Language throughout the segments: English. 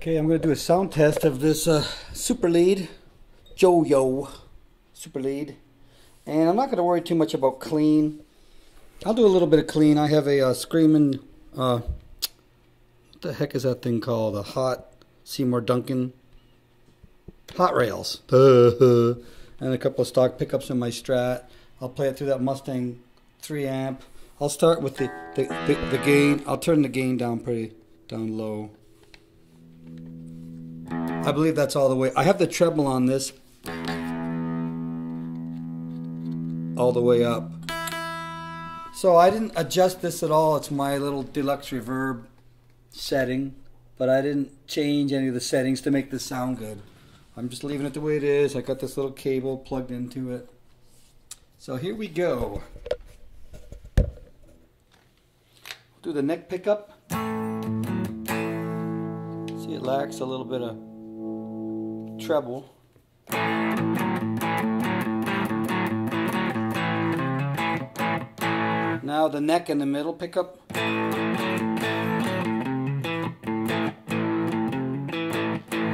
Okay, I'm going to do a sound test of this super lead, JOYO Super lead. And I'm not going to worry too much about clean. I'll do a little bit of clean. I have a screaming, what the heck is that thing called? A hot Seymour Duncan hot rails. And a couple of stock pickups in my Strat. I'll play it through that Mustang 3 amp. I'll start with the gain. I'll turn the gain down down low. I believe that's all the way. I have the treble on this all the way up. So I didn't adjust this at all. It's my little deluxe reverb setting, but I didn't change any of the settings to make this sound good. I'm just leaving it the way it is. I got this little cable plugged into it. So here we go. Do the neck pickup. See, it lacks a little bit of treble. Now the neck and the middle pickup.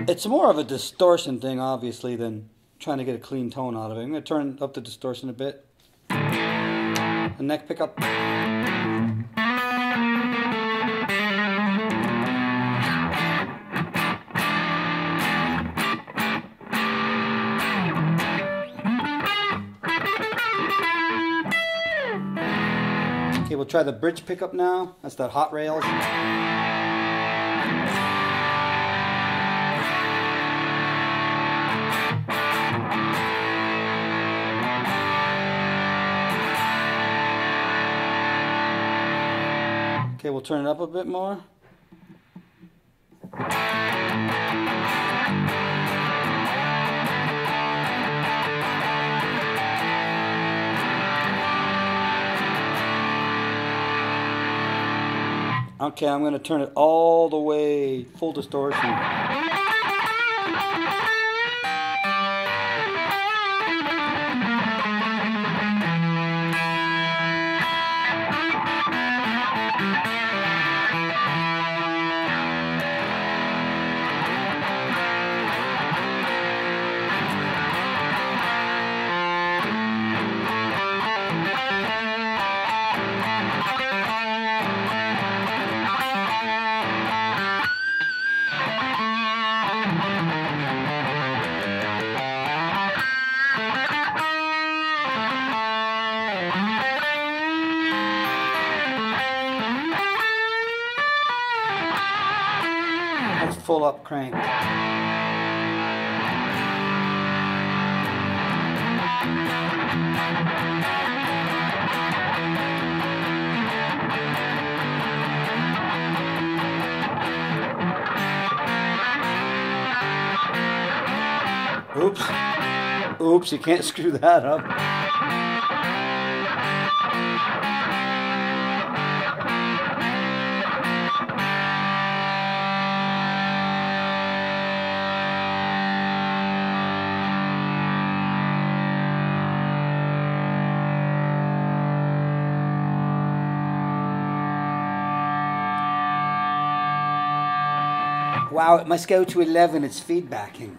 It's more of a distortion thing, obviously, than trying to get a clean tone out of it. I'm going to turn up the distortion a bit. The neck pickup. Okay, we'll try the bridge pickup now. That's that hot rails. Okay, we'll turn it up a bit more. Okay, I'm going to turn it all the way full distortion. That's full up crank. Oops. Oops, you can't screw that up. Wow, it must go to 11, it's feedbacking.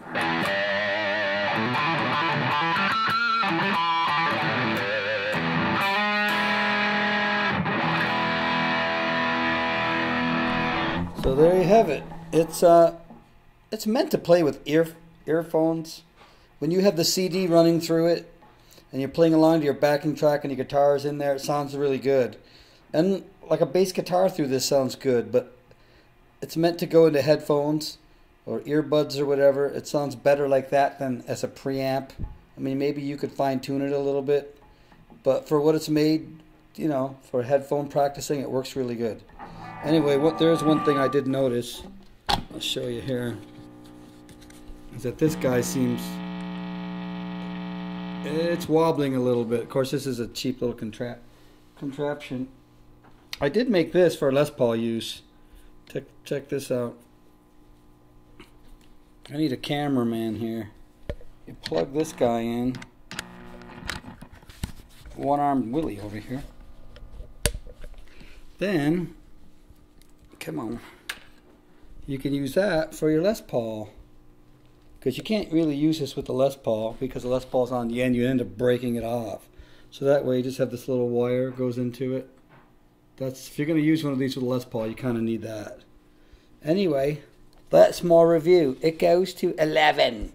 So there you have it. It's meant to play with earphones. When you have the CD running through it and you're playing along to your backing track and your guitar is in there, it sounds really good. And like a bass guitar through this sounds good, but it's meant to go into headphones or earbuds or whatever. It sounds better like that than as a preamp. I mean, maybe you could fine tune it a little bit, but for what it's made, you know, for headphone practicing, it works really good. Anyway, there's one thing I did notice. I'll show you here. Is that this guy seems, it's wobbling a little bit. Of course, this is a cheap little contraption. I did make this for Les Paul use. Check this out. I need a cameraman here. You plug this guy in. One-armed Willie over here. Then, come on. you can use that for your Les Paul. Because you can't really use this with the Les Paul because the Les Paul's on the end. You end up breaking it off. So that way you just have this little wire goes into it. That's, if you're going to use one of these with a Les Paul, you kind of need that. Anyway, that's my review. It goes to 11.